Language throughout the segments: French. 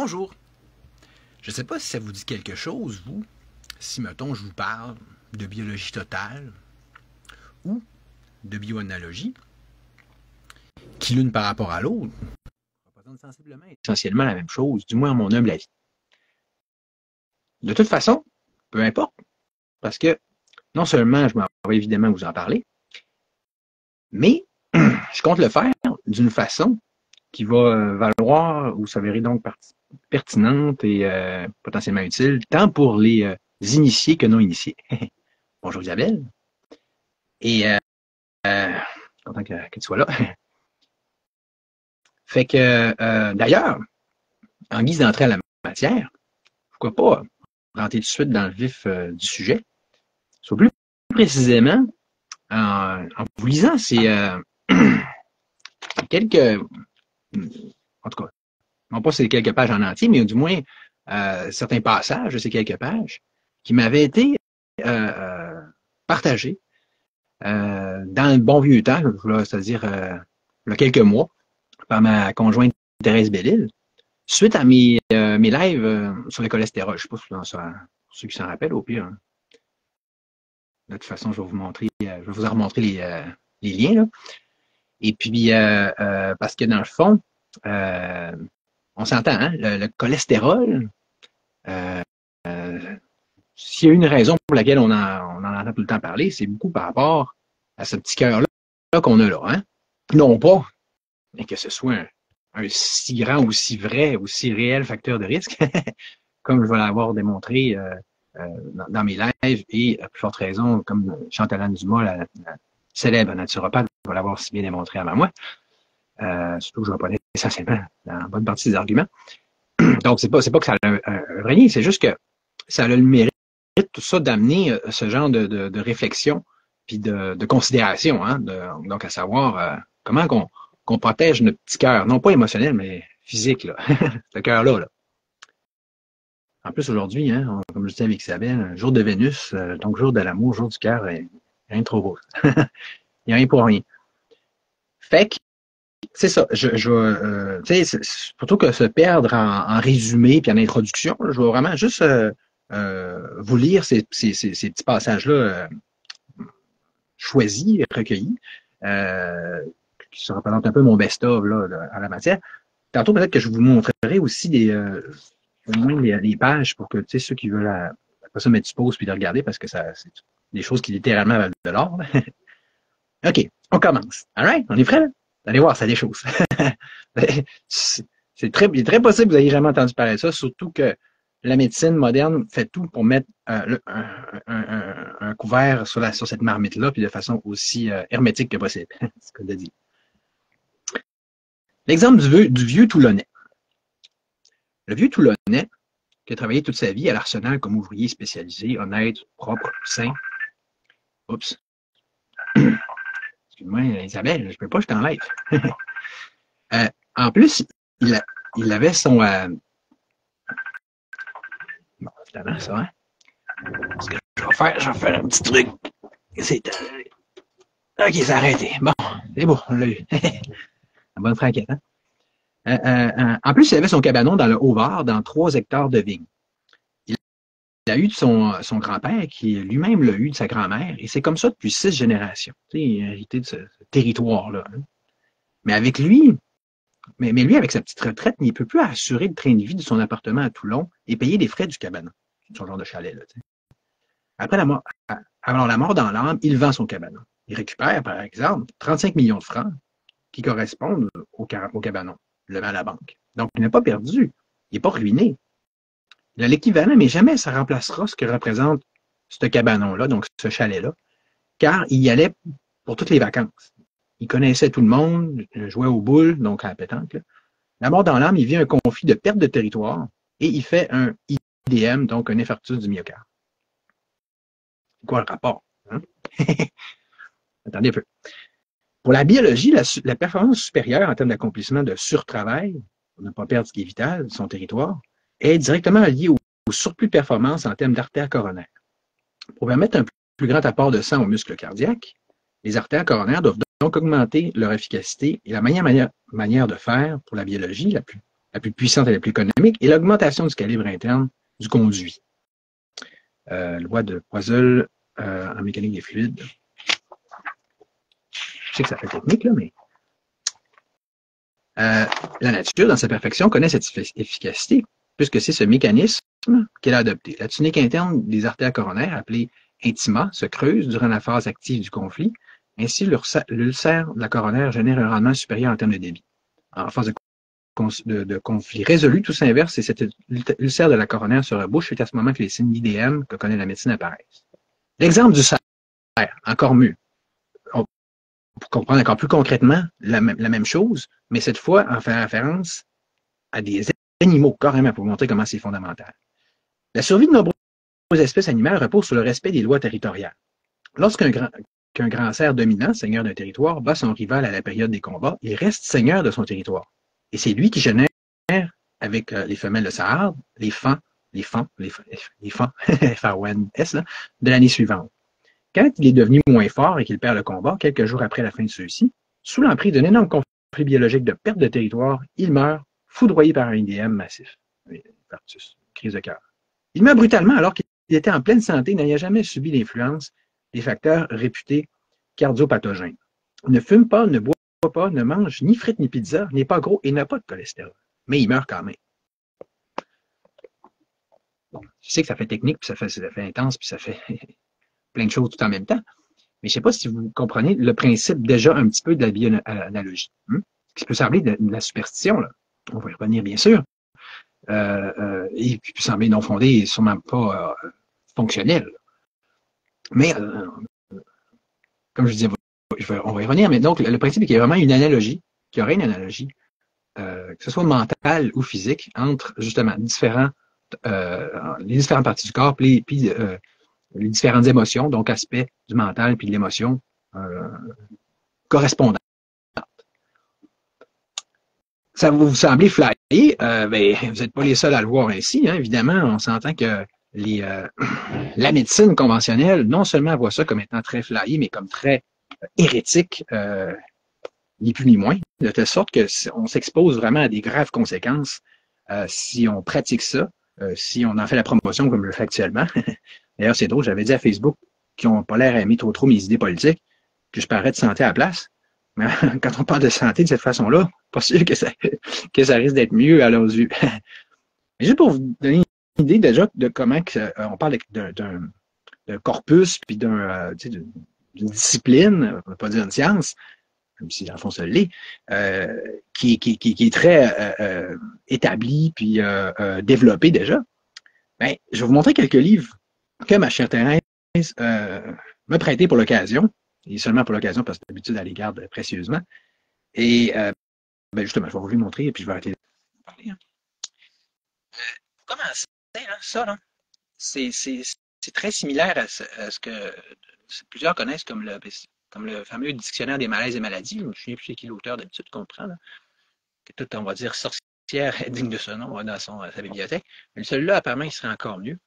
Bonjour! Je ne sais pas si ça vous dit quelque chose, vous, si, mettons, je vous parle de biologie totale ou de bioanalogie, qui l'une par rapport à l'autre représente sensiblement essentiellement la même chose, du moins à mon humble avis. De toute façon, peu importe, parce que non seulement je m'en vais évidemment vous en parler, mais je compte le faire d'une façon qui va valoir ou s'avérer donc pertinente et potentiellement utile, tant pour les initiés que non initiés. Bonjour Isabelle. Et content que tu sois là. Fait que, d'ailleurs, en guise d'entrée à la matière, pourquoi pas rentrer tout de suite dans le vif du sujet. Soit plus précisément, en vous lisant ces quelques, en tout cas, non pas ces quelques pages en entier, mais du moins certains passages de ces quelques pages qui m'avaient été partagés dans le bon vieux temps, c'est-à-dire il y a quelques mois, par ma conjointe Thérèse Bellil, suite à mes lives sur le cholestérol. Je ne sais pas si ceux qui s'en rappellent, au pire. Hein. De toute façon, je vais vous montrer, je vais vous en remontrer les liens. Là. Et puis, parce que dans le fond, on s'entend, hein, le cholestérol, s'il y a une raison pour laquelle on en entend tout le temps parler, c'est beaucoup par rapport à ce petit cœur-là qu'on a là. Hein? Non pas, mais que ce soit un si grand, aussi vrai, aussi réel facteur de risque, comme je vais l'avoir démontré dans mes lives, et à plus forte raison, comme Chantal Dumas, la célèbre naturopathe, va l'avoir si bien démontré avant moi. Surtout que je reprenais essentiellement la bonne partie des arguments. Donc, c'est pas que ça a un vrai lien, c'est juste que ça a le mérite, tout ça, d'amener ce genre de réflexion puis de considération, hein, donc à savoir comment qu'on protège notre petit cœur, non pas émotionnel, mais physique, là, ce cœur-là. Là. En plus, aujourd'hui, hein, comme je disais avec Isabelle, jour de Vénus, donc jour de l'amour, jour du cœur, rien de trop beau. Il n'y a rien pour rien. Fait que, c'est ça, tu sais, plutôt que se perdre en résumé puis en introduction, là, je vais vraiment juste vous lire ces petits passages-là choisis, recueillis, qui se représentent un peu mon best-of là, en la matière. Tantôt, peut-être que je vous montrerai aussi au moins les pages pour que, tu sais, ceux qui veulent après ça mettre du pause puis de regarder parce que c'est des choses qui littéralement valent de l'or. OK, on commence. All right? On est prêt? Là? Allez voir, c'est des choses. Il est très possible que vous n'ayez jamais entendu parler de ça, surtout que la médecine moderne fait tout pour mettre un couvert sur cette marmite-là, puis de façon aussi hermétique que possible. C'est ce qu'on a dit. L'exemple du vieux Toulonnais. Le vieux Toulonnais, qui a travaillé toute sa vie à l'Arsenal comme ouvrier spécialisé, honnête, propre, sain. Oups. Excuse-moi, Isabelle, je ne peux pas, je t'enlève. En plus, il avait son... Bon, évidemment, ça, hein? Ce que je vais faire un petit truc. OK, c'est arrêté. Bon, c'est beau, on l'a eu. La bonne franquette, hein? En plus, il avait son cabanon dans le Haut-Var, dans 3 hectares de vignes. Il a eu de son grand-père, qui lui-même l'a eu de sa grand-mère, et c'est comme ça depuis 6 générations. Tu sais, il a hérité de ce territoire-là. Hein? Mais avec lui, lui, avec sa petite retraite, il ne peut plus assurer le train de vie de son appartement à Toulon et payer les frais du cabanon, son genre de chalet. Là, tu sais. Avant la mort dans l'âme, il vend son cabanon. Il récupère, par exemple, 35 millions de francs qui correspondent au cabanon, le met à la banque. Donc, il n'a pas perdu. Il n'est pas ruiné. Il a l'équivalent, mais jamais ça remplacera ce que représente ce cabanon-là, donc ce chalet-là, car il y allait pour toutes les vacances. Il connaissait tout le monde, jouait aux boules, donc à la pétanque. Là. La mort dans l'âme, il vit un conflit de perte de territoire et il fait un IDM, donc un infarctus du myocarde. C'est quoi le rapport? Hein? Attendez un peu. Pour la biologie, la performance supérieure en termes d'accomplissement de surtravail, pour ne pas perdre ce qui est vital de son territoire, est directement liée au surplus de performance en termes d'artères coronaires. Pour permettre un plus grand apport de sang aux muscles cardiaques, les artères coronaires doivent donc augmenter leur efficacité et la meilleure manière de faire pour la biologie, la plus puissante et la plus économique, et l'augmentation du calibre interne du conduit. Loi de Poiseuille en mécanique des fluides. Je sais que ça fait technique, là, mais la nature, dans sa perfection, connaît cette efficacité, puisque c'est ce mécanisme qu'elle a adopté. La tunique interne des artères coronaires, appelée intima, se creuse durant la phase active du conflit. Ainsi, l'ulcère de la coronaire génère un rendement supérieur en termes de débit. En phase de conflit résolu, tout s'inverse et cet ulcère de la coronaire se rebouche. C'est à ce moment que les signes d'IDM que connaît la médecine apparaissent. L'exemple du cerf, encore mieux. Pour comprendre encore plus concrètement la même chose, mais cette fois en fait référence à des animaux, carrément, pour vous montrer comment c'est fondamental. La survie de nombreuses espèces animales repose sur le respect des lois territoriales. Lorsqu'un grand cerf dominant, seigneur d'un territoire, bat son rival à la période des combats, il reste seigneur de son territoire. Et c'est lui qui génère, avec les femelles de Sahara, les fans, FAONS, de l'année suivante. Quand il est devenu moins fort et qu'il perd le combat, quelques jours après la fin de ceux-ci, sous l'emprise d'un énorme conflit biologique de perte de territoire, il meurt, foudroyé par un IDM massif. Crise de cœur. Il meurt brutalement alors qu'il était en pleine santé, n'ayant jamais subi l'influence des facteurs réputés cardiopathogènes. Il ne fume pas, ne boit pas, ne mange ni frites ni pizza, n'est pas gros et n'a pas de cholestérol. Mais il meurt quand même. Bon, je sais que ça fait technique, puis ça fait intense, puis ça fait plein de choses tout en même temps. Mais je ne sais pas si vous comprenez le principe déjà un petit peu de la bioanalogie. Ce qui peut sembler de la superstition, là. On va y revenir bien sûr, et qui peut sembler non fondé et sûrement pas fonctionnel. Mais, comme je disais, on va y revenir, mais donc le principe est qu'il y a vraiment une analogie, qu'il y aurait une analogie, que ce soit mentale ou physique, entre justement les différentes parties du corps, puis les différentes émotions, donc aspects du mental puis de l'émotion correspondants. Ça va vous sembler flyé, ben, vous n'êtes pas les seuls à le voir ainsi. Hein, évidemment, on s'entend que la médecine conventionnelle, non seulement voit ça comme étant très flyé, mais comme très hérétique, ni plus ni moins, de telle sorte qu'on s'expose vraiment à des graves conséquences si on pratique ça, si on en fait la promotion comme je le fais actuellement. D'ailleurs, c'est drôle, j'avais dit à Facebook qu'ils n'ont pas l'air à aimer trop mes idées politiques, que je parlais de santé à la place. Mais quand on parle de santé de cette façon-là, pas sûr que ça risque d'être mieux à leurs yeux. Mais juste pour vous donner une idée déjà de comment on parle d'un corpus puis d'une discipline, on ne va pas dire une science, même si dans le fond ça l'est, qui est très établie puis développée déjà. Ben, je vais vous montrer quelques livres que ma chère Thérèse m'a prêté pour l'occasion, et seulement pour l'occasion parce que d'habitude elle les garde précieusement. Et ben justement, je vais vous les montrer et puis je vais arrêter de parler. Pour commencer, ça, là, c'est très similaire à ce que plusieurs connaissent comme le fameux dictionnaire des malaises et maladies. Je ne me souviens plus c'est qui l'auteur d'habitude comprend, là, que tout, on va dire, sorcière est digne de ce nom dans sa bibliothèque. Mais celui-là, apparemment, il serait encore mieux.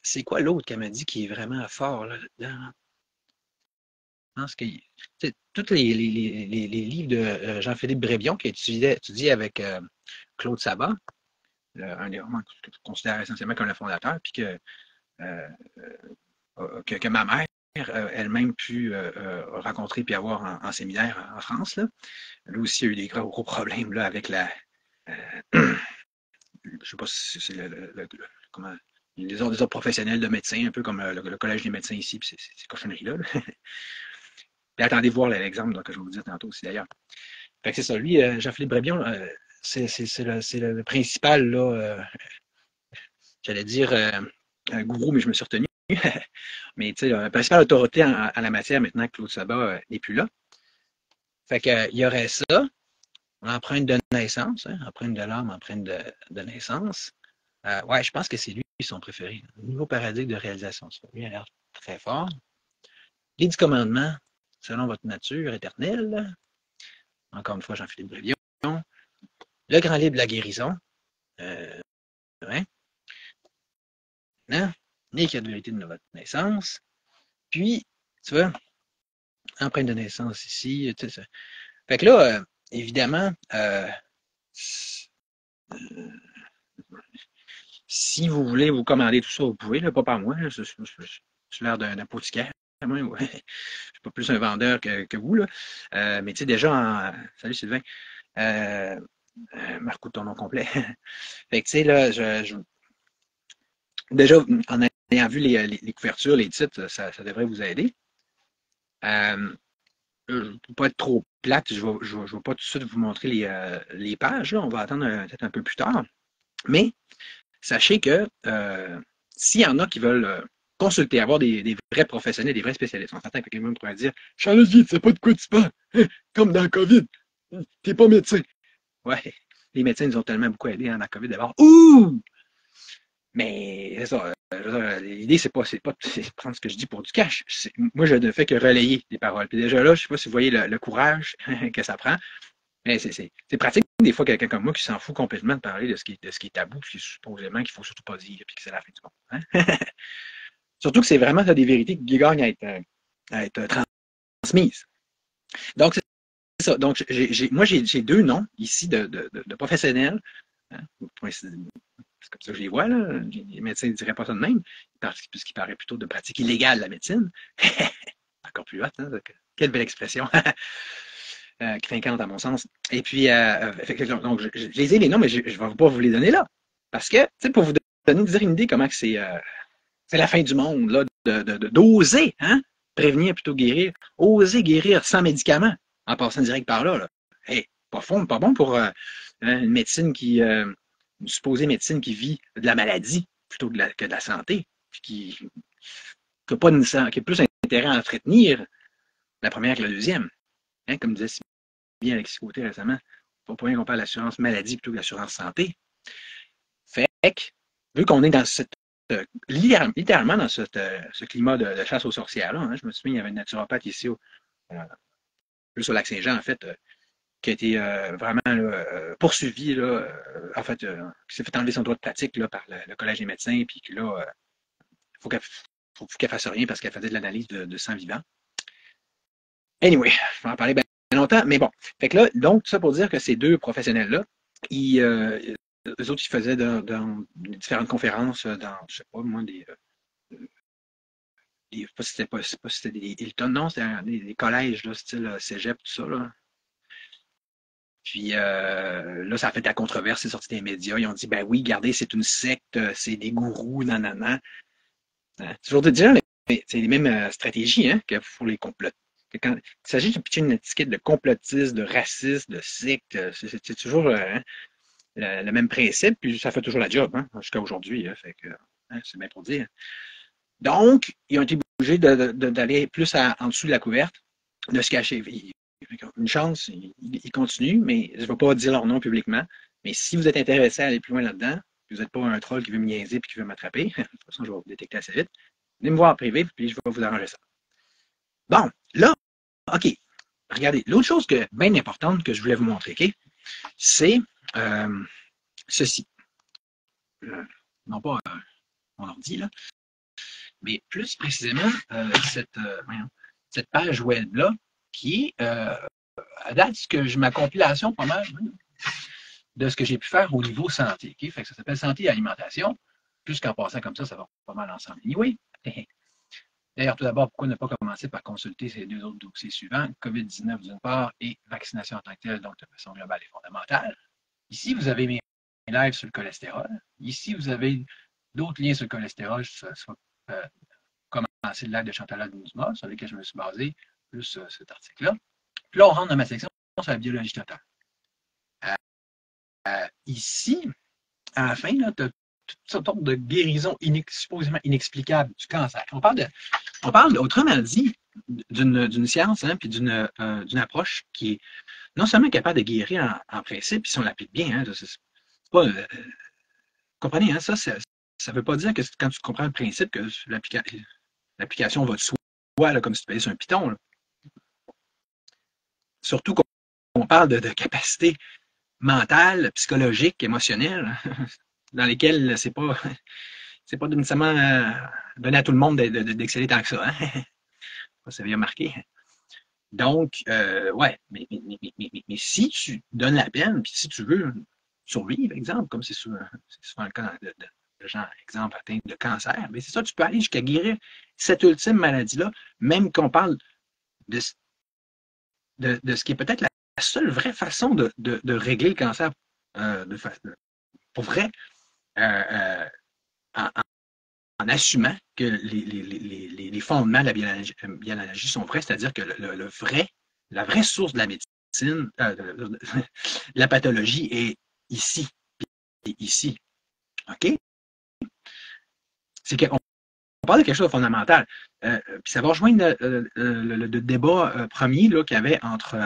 C'est quoi l'autre qu'elle m'a dit qui est vraiment fort là-dedans? Je pense que tous les livres de Jean-Philippe Brébion qui a étudié avec Claude Sabat, un des romans que je considère essentiellement comme le fondateur, puis que ma mère elle-même pu rencontrer puis avoir en séminaire en France. Là. Lui aussi a eu des gros problèmes là, avec la... je ne sais pas si c'est comment... Les ordres professionnels de médecins, un peu comme le Collège des médecins ici, puis ces cochonneries-là. Puis attendez voir l'exemple que je vais vous dire tantôt aussi d'ailleurs. Fait que c'est ça, lui, Jean-Philippe Brébion, c'est le principal, là, j'allais dire un gourou, mais je me suis retenu. Mais tu sais, la principale autorité en la matière, maintenant que Claude Sabat n'est plus là. Fait que il y aurait ça, l'empreinte de naissance, hein, empreinte de l'âme, empreinte de naissance. Ouais, je pense que c'est lui son préféré. Nouveau paradigme de réalisation. Lui a l'air très fort. Les 10 commandements, selon votre nature éternelle. Encore une fois, Jean-Philippe Brévion. Le grand livre de la guérison. Hein? Non? Les crédulité de votre naissance. Puis, tu vois, empreinte de naissance ici. Tu sais, fait que là, évidemment, Euh, Si vous voulez vous commander tout ça, vous pouvez, là, pas par moi. J'ai l'air d'un apothicaire. Moi, ouais. Je suis pas plus un vendeur que vous, là. Mais tu sais, déjà, salut Sylvain. Euh, Marco, ton nom complet. Fait que tu sais, là, déjà, en ayant vu les couvertures, les titres, ça devrait vous aider. Euh, pour pas être trop plate, je vais pas tout de suite vous montrer les pages, là. On va attendre peut-être un peu plus tard. Mais sachez que s'il y en a qui veulent consulter, avoir des vrais professionnels, des vrais spécialistes, on s'entend que quelqu'un pourrait dire Charles, tu sais pas de quoi tu parles, comme dans le COVID, t'es pas médecin. Ouais, les médecins nous ont tellement beaucoup aidés dans la COVID d'abord. Ouh! Mais c'est ça. L'idée, c'est prendre ce que je dis pour du cash. Moi, je ne fais que relayer des paroles. Puis déjà là, je ne sais pas si vous voyez le courage que ça prend. Mais c'est pratique des fois quelqu'un comme moi qui s'en fout complètement de parler de ce qui est tabou, puis supposément qu'il ne faut surtout pas dire, puis que c'est la fin du monde. Hein? Surtout que c'est vraiment des vérités qui gagnent à être transmises. Donc, c'est ça. Donc, moi, j'ai deux noms ici de professionnels. Hein? C'est comme ça que je les vois, là. Les médecins ne diraient pas ça de même, puisqu'il paraît plutôt de pratique illégale, la médecine. Encore plus hot, hein? Quelle belle expression. Crinquante à mon sens. Et puis, donc, je les ai les noms, mais je ne vais pas vous les donner là. Parce que, tu sais, pour vous dire une idée comment c'est la fin du monde, là, d'oser, hein, prévenir plutôt que guérir. Oser guérir sans médicaments, en passant direct par là. Hey, pas bon pour une médecine une supposée médecine qui vit de la maladie plutôt que de la santé, puis qui a plus intérêt à entretenir la première que la deuxième. Hein, comme disait si bien Alexis Côté récemment, pas pour rien qu'on parle d'assurance maladie plutôt que d'assurance santé. Fait que, vu qu'on est dans littéralement dans ce climat de chasse aux sorcières-là, hein, je me souviens, il y avait une naturopathe ici, plus au Lac-Saint-Jean, en fait, qui a été vraiment poursuivi, là, en fait, qui s'est fait enlever son droit de pratique là, par le Collège des médecins, puis que là, il faut qu'elle fasse rien parce qu'elle faisait de l'analyse de sang vivant. Anyway, je vais en parler bien longtemps, mais bon. Fait que là, donc, tout ça pour dire que ces deux professionnels-là, eux autres, ils faisaient dans différentes conférences dans, je sais pas, moi, pas si c'était des Hilton, non, c'était des collèges, là, style cégep, tout ça, là. Puis là, ça a fait de la controverse, c'est sorti des médias. Ils ont dit, ben oui, regardez, c'est une secte, c'est des gourous, nanana. Hein? Toujours de dire, c'est les mêmes stratégies hein, que pour les complots. Quand il s'agit de pitcher une étiquette de complotiste, de raciste, de secte, c'est toujours hein, le même principe, puis ça fait toujours la job, hein, jusqu'à aujourd'hui. Hein, fait que hein, c'est bien pour dire. Donc, ils ont été obligés d'aller plus en dessous de la couverte, de se cacher. Une chance, ils continuent, mais je ne vais pas dire leur nom publiquement. Mais si vous êtes intéressé à aller plus loin là-dedans, vous n'êtes pas un troll qui veut me niaiser et qui veut m'attraper, de toute façon, je vais vous détecter assez vite, venez me voir en privé, puis je vais vous arranger ça. Bon, là, OK. Regardez, l'autre chose bien importante que je voulais vous montrer, OK, c'est ceci. Non pas mon ordi, là, mais plus précisément cette page web-là qui est, à date, ma compilation pas mal de ce que j'ai pu faire au niveau santé. Okay? Fait que ça s'appelle santé et alimentation. Plus qu'en passant comme ça va pas mal ensemble. Anyway. D'ailleurs, tout d'abord, pourquoi ne pas commencer par consulter ces deux autres dossiers suivants, COVID-19 d'une part et vaccination en tant que telle, donc de façon globale et fondamentale. Ici, vous avez mes lives sur le cholestérol. Ici, vous avez d'autres liens sur le cholestérol, soit commencer le live de Chantal Admouzma, sur lequel je me suis basé, plus cet article-là. Puis là, on rentre dans ma section sur la biologie totale. Ici, à la fin, tu as toutes sortes de guérisons supposément inexplicables du cancer. On parle autrement dit, d'une science hein, puis d'une approche qui est non seulement capable de guérir en principe, puis si on l'applique bien, hein, c'est pas, comprenez, hein, ça ne veut pas dire que quand tu comprends le principe que l'application va de soi, là, comme si tu payais sur un piton. Là. Surtout qu'on parle de capacité mentale, psychologique, émotionnelle, dans lesquelles c'est pas nécessairement donné à tout le monde d'exceller tant que ça. Hein? Ça vient marqué. Donc, ouais, mais si tu donnes la peine, puis si tu veux survivre, exemple, comme c'est souvent le cas de gens, exemple, atteints de cancer, mais c'est ça, tu peux aller jusqu'à guérir cette ultime maladie-là, même qu'on parle de, de ce qui est peut-être la seule vraie façon de régler le cancer pour vrai, euh, euh, en, en assumant que les fondements de la biologie sont vrais, c'est-à-dire que la vraie source de la médecine, la pathologie est ici, et ici. OK? C'est qu'on parle de quelque chose de fondamental. Puis ça va rejoindre le débat premier qu'il y avait entre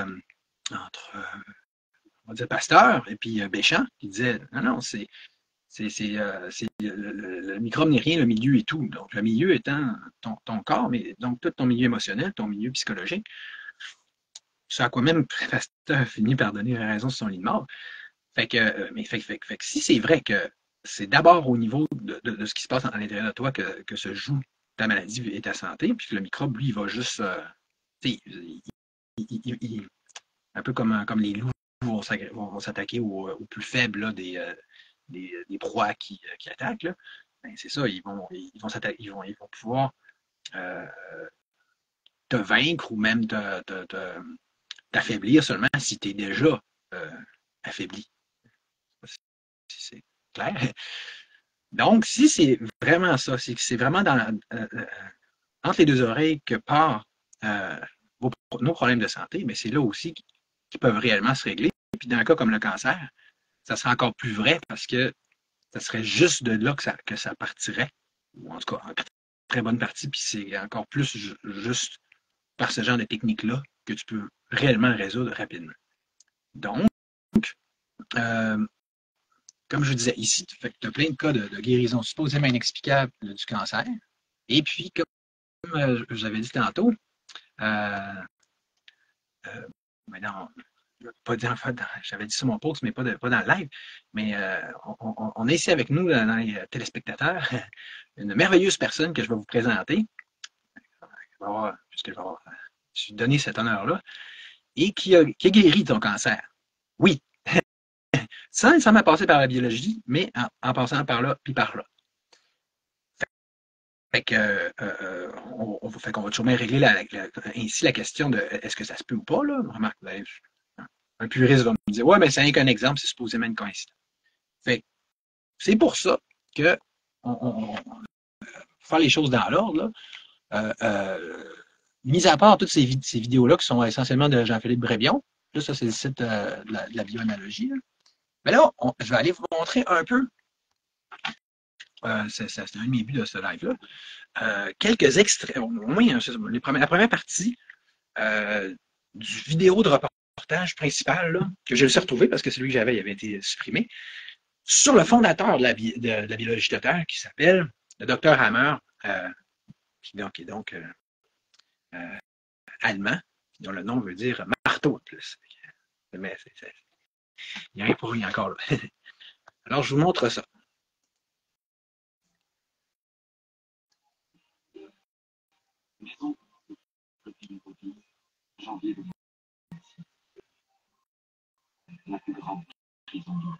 on va dire Pasteur et puis Béchamp, qui disait non, non, le microbe n'est rien, le milieu est tout. Donc, le milieu étant ton corps, mais donc tout ton milieu émotionnel, ton milieu psychologique. Ce à quoi même Pasteur finit par donner raison sur son lit de mort. Fait que, fait que si c'est vrai que c'est d'abord au niveau de ce qui se passe à l'intérieur de toi que se joue ta maladie et ta santé, puis que le microbe, lui, il va juste. Un peu comme les loups vont s'attaquer aux plus faibles là, des proies qui attaquent. Là. Ben, c'est ça, ils vont pouvoir euh, te vaincre ou même t'affaiblir seulement si tu es déjà euh, affaibli. Si c'est clair. Donc, si c'est vraiment ça, c'est vraiment entre les deux oreilles que part euh, nos problèmes de santé, mais c'est là aussi qu'ils peuvent réellement se régler. Et puis, dans un cas comme le cancer, ça serait encore plus vrai parce que ça serait juste de là que ça partirait, ou en tout cas, en très bonne partie, puis c'est encore plus juste par ce genre de technique-là que tu peux réellement résoudre rapidement. Donc, euh, comme je disais ici, tu as plein de cas de guérison supposément inexplicable du cancer. Et puis, comme je l'avais dit tantôt, euh, euh, ben non, pas dire, en fait, j'avais dit sur mon post, mais pas dans le live, mais on a ici avec nous, dans les téléspectateurs, une merveilleuse personne que je vais vous présenter, puisque je suis donné cet honneur-là, et qui a guéri ton cancer. Oui, sans nécessairement passer par la biologie, mais en passant par là, puis par là. Fait que, fait qu'on va sûrement régler ainsi la question de est-ce que ça se peut ou pas, là. Remarque, un puriste va me dire, ouais, mais c'est rien qu'un exemple, c'est supposément une coïncidence. Fait que c'est pour ça que faire les choses dans l'ordre, mis à part toutes ces vidéos-là qui sont essentiellement de Jean-Philippe Brébion, là, ça, c'est le site de la bioanalogie. Là. Mais là, je vais aller vous montrer un peu, c'est un de mes buts de ce live-là, quelques extraits, au moins, la première partie du vidéo de reportage principal là, que j'ai réussi à retrouver parce que celui que j'avais, il avait été supprimé, sur le fondateur de la biologie de Terre qui s'appelle le docteur Hammer, qui est donc allemand, dont le nom veut dire marteau en plus. Mais il n'y a rien pour rien encore là. Alors, je vous montre ça. Maison janvier 2006, la plus grande prison du monde.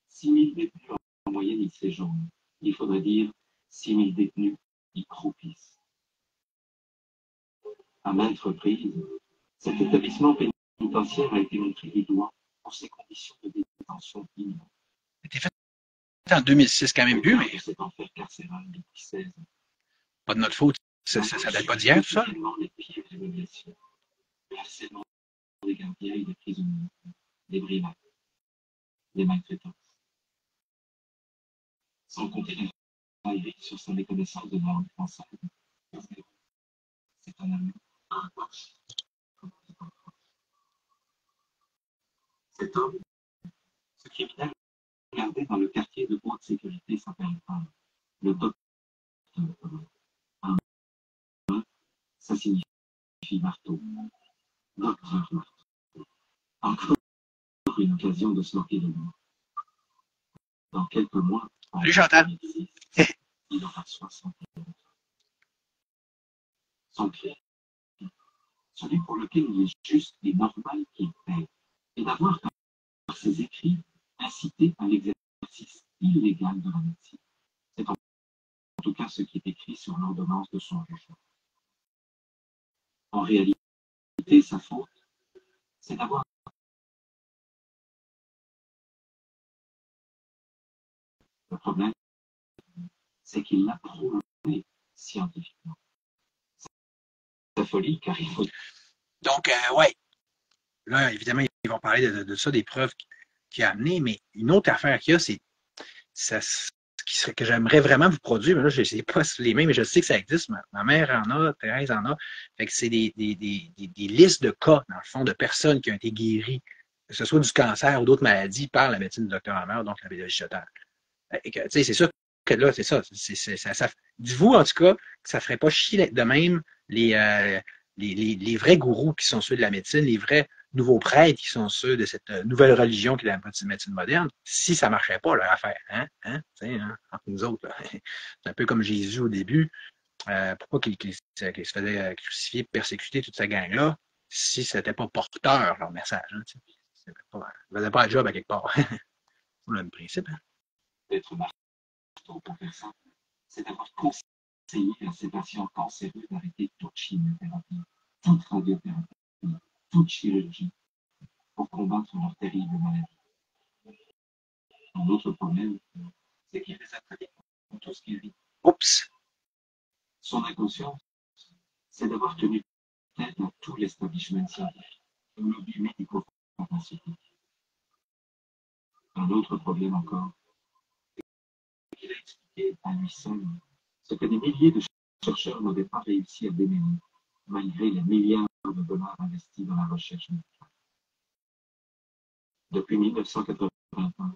6000 détenus en moyenne y séjournent. Il faudrait dire 6000 détenus y croupissent. À maintes reprises, cet établissement pénitentiaire a été montré du doigt pour ses conditions de détention inhumaines. C'était fait en 2006 quand même, mais cet enfer carcéral depuis 16 ans. Pas de notre faute, ça date pas d'hier, tout ça. Les pires humiliations, le harcèlement des gardiens et des prisonniers, des brimades, des maltraitances. Sans compter les railleries sur sa méconnaissance de la langue française. C'est un ami. Cet homme, ce criminel gardé dans le quartier de haute sécurité s'appelle le docteur. Ça signifie marteau. Docteur marteau. Encore une occasion de se moquer de lui. Dans quelques mois, salut Chantal. Il aura 60 ans. Son cri celui pour lequel il est juste et normal qu'il paie, et d'avoir par ses écrits incité à l'exercice illégal de la médecine. C'est en tout cas ce qui est écrit sur l'ordonnance de son jugement. En réalité, sa faute, c'est d'avoir le problème, c'est qu'il l'a prouvé scientifiquement. C'est folie, car il faut... Donc, ouais. Là, évidemment, ils vont parler de ça, des preuves qu'il a amenées, mais une autre affaire qu'il y a, c'est ça, que j'aimerais vraiment vous produire, mais là, je ne sais pas si les mêmes, mais je sais que ça existe. Ma mère en a, Thérèse en a. Fait que c'est des listes de cas, dans le fond, de personnes qui ont été guéries, que ce soit du cancer ou d'autres maladies, par la médecine du Dr Hammer, donc la biologie cellulaire. Et que, tu sais, c'est sûr que là, c'est ça. Dites-vous, en tout cas, que ça ne ferait pas chier de même les vrais gourous qui sont ceux de la médecine, les vrais nouveaux prêtres qui sont ceux de cette nouvelle religion qui est la médecine moderne, si ça ne marchait pas, leur affaire. Entre nous autres. C'est un peu comme Jésus au début. Pourquoi qu'il se faisait crucifier, persécuter toute sa gang-là, si ce n'était pas porteur, leur message. Hein, ça ne faisait pas le job à quelque part. C'est le même principe. Hein? D'être marteau pour faire ça, c'est d'avoir conseillé à ses patients cancéreux d'arrêter toute chimiothérapie, toute radiothérapie, toute chirurgie, pour combattre leur terrible maladie. Un autre problème, c'est qu'il les a traités pour tout ce qui vit. Oups! Son inconscience, c'est d'avoir tenu tête à tout l'establishment scientifique, au lobby médico-pharmaceutique. Un autre problème encore, c'est qu'il a expliqué à lui seul ce que des milliers de chercheurs n'avaient pas réussi à démêler, malgré les milliards de dollars investis dans la recherche médicale. Depuis 1981,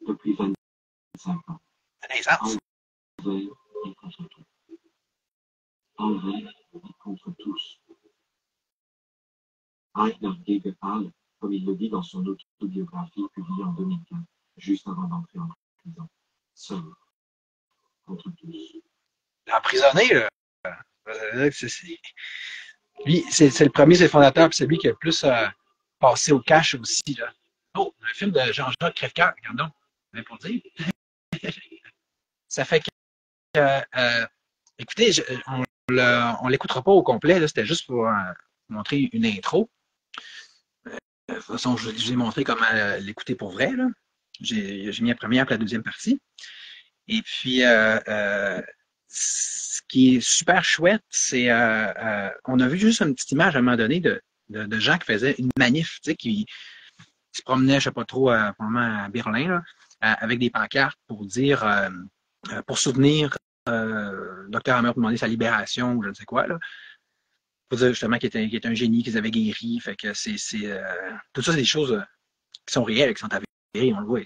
depuis 25 ans, envers et contre tout. Envers et contre tous. Heidner Gegenthal, comme il le dit dans son autobiographie publiée en 2015, juste avant d'entrer en prison. Seul, contre tous. Emprisonné, là. Lui, c'est le premier, c'est le fondateur, puis c'est lui qui a le plus passé au cash aussi. Là. Oh, un film de Jean-Jacques Crèvecoeur, regarde donc. Mais pour dire. Ça fait que, écoutez, on ne l'écoutera pas au complet, c'était juste pour montrer une intro. De toute façon, je vous ai montré comment l'écouter pour vrai. J'ai mis la première et la deuxième partie. Et puis, ce qui est super chouette, c'est on a vu juste une petite image à un moment donné de gens qui faisaient une manif, tu sais, qui se promenaient, je ne sais pas trop, probablement à Berlin, là, avec des pancartes pour dire, pour soutenir Dr Hammer, pour demander sa libération ou je ne sais quoi, là. Pour dire justement qu'il était un génie, qu'ils avaient guéri. Fait que tout ça, c'est des choses qui sont réelles, qui sont avérées, on le voit.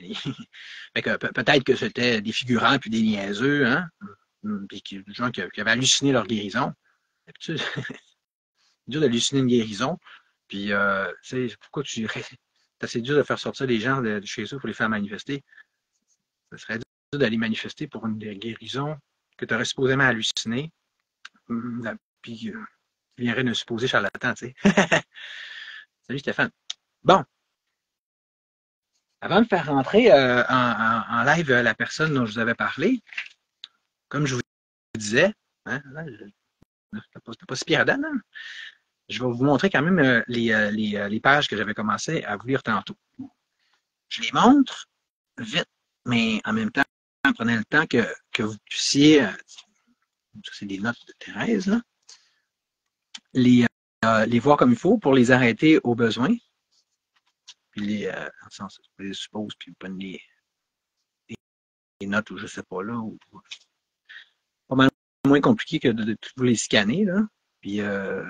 Fait que peut-être que c'était des figurants puis des niaiseux, hein, puis des gens qui avaient halluciné leur guérison. C'est dur d'halluciner une guérison. Puis, tu sais, pourquoi c'est assez dur de faire sortir les gens de chez eux pour les faire manifester. Ce serait dur d'aller manifester pour une guérison que tu aurais supposément halluciné. Puis, tu viendrais de supposer charlatan, tu sais. Salut Stéphane. Bon. Avant de faire rentrer en live la personne dont je vous avais parlé, comme je vous disais, hein, c'était pas si pire hein? Je vais vous montrer quand même les pages que j'avais commencé à vous lire tantôt. Je les montre vite, mais en même temps, prenez le temps que vous puissiez, ça c'est des notes de Thérèse, là, les voir comme il faut pour les arrêter au besoin. Puis je suppose, puis vous prenez des notes ou je sais pas là, ou pas mal moins compliqué que de vous les scanner, là. Puis, je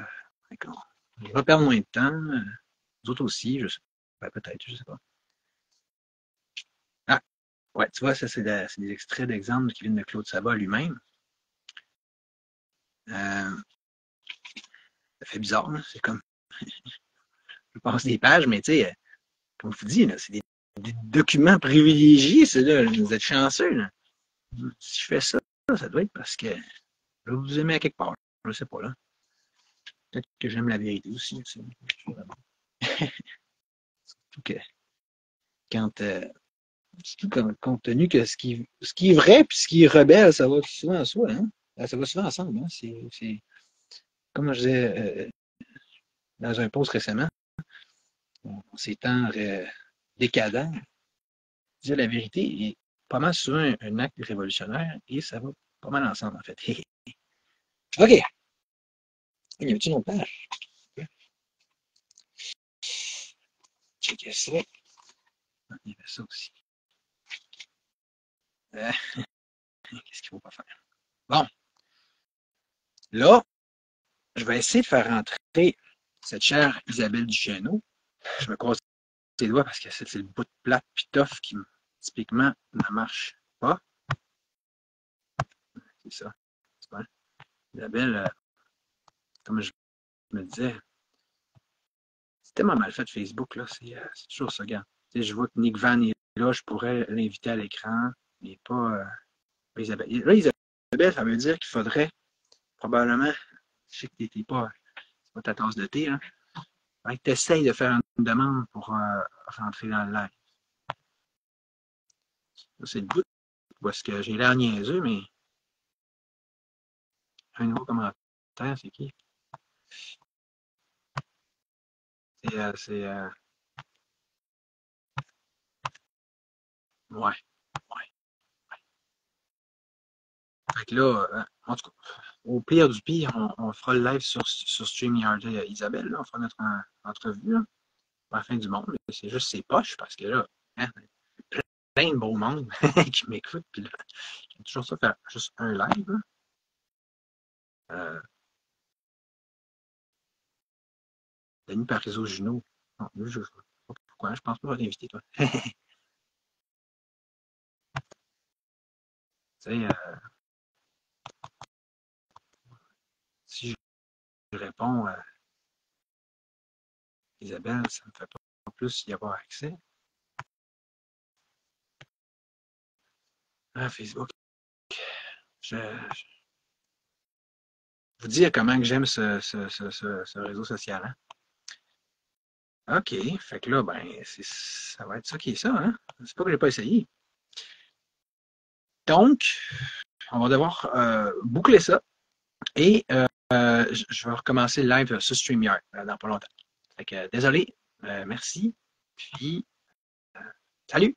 vais perdre moins de temps. Vous autres aussi, je sais pas. Peut-être, je sais pas. Ah, ouais, tu vois, ça, c'est des extraits d'exemples qui viennent de Claude Sabat lui-même. Ça fait bizarre, hein? C'est comme. Je passe des pages, mais tu sais, comme je vous dis, c'est des documents privilégiés, c'est là. Vous êtes chanceux, là. Si je fais ça, ça doit être parce que je vous aimez à quelque part. Je sais pas, là. Peut-être que j'aime la vérité aussi. Surtout que quand, surtout compte tenu que ce qui est vrai puis ce qui est rebelle, ça va souvent en soi, hein? Ça va souvent ensemble, hein? Comme je disais dans un post récemment, en ces temps décadents, dire la vérité est pas mal souvent un acte révolutionnaire et ça va pas mal ensemble, en fait. OK. Il y avait une autre page? Checker ça. Il y avait ça aussi. Qu'est-ce qu'il ne faut pas faire? Bon, là, je vais essayer de faire rentrer cette chère Isabelle Duchesneau. Je me croise les doigts parce que c'est le bout de plate puis tough qui, typiquement, ne marche pas. C'est ça. C'est bon. Isabelle, comme je me disais, c'est tellement mal fait Facebook, là. C'est toujours ça, gars. Je vois que Nick Van est là, je pourrais l'inviter à l'écran, mais pas Isabelle. Là, Isabelle, ça veut dire qu'il faudrait probablement, je sais que t'es pas, c'est pas ta tasse de thé, hein. Fait que tu essayes de faire une demande pour rentrer dans le live. C'est le bout parce que j'ai l'air niaiseux, mais un nouveau commentaire, c'est qui? C'est ouais, ouais. Fait que là, en tout cas, au pire du pire, on fera le live sur StreamYard. Isabelle, là, on fera notre entrevue là, à la fin du monde. C'est juste ses poches parce que là, hein, plein de beau monde qui m'écoute. Puis là, j'aime toujours ça faire juste un live. Là. Denis Parizeau Junot. Non, lui, je sais pas pourquoi, je pense pas t'inviter, toi. Tu sais, si je réponds à Isabelle, ça me fait pas plus y avoir accès. Ah, Facebook. Je vous dire comment que j'aime ce réseau social. Hein? OK. Fait que là, ben, ça va être ça qui est ça, hein? C'est pas que j'ai pas essayé. Donc, on va devoir boucler ça. Et je vais recommencer le live sur StreamYard dans pas longtemps. Fait que, désolé. Merci. Puis, salut!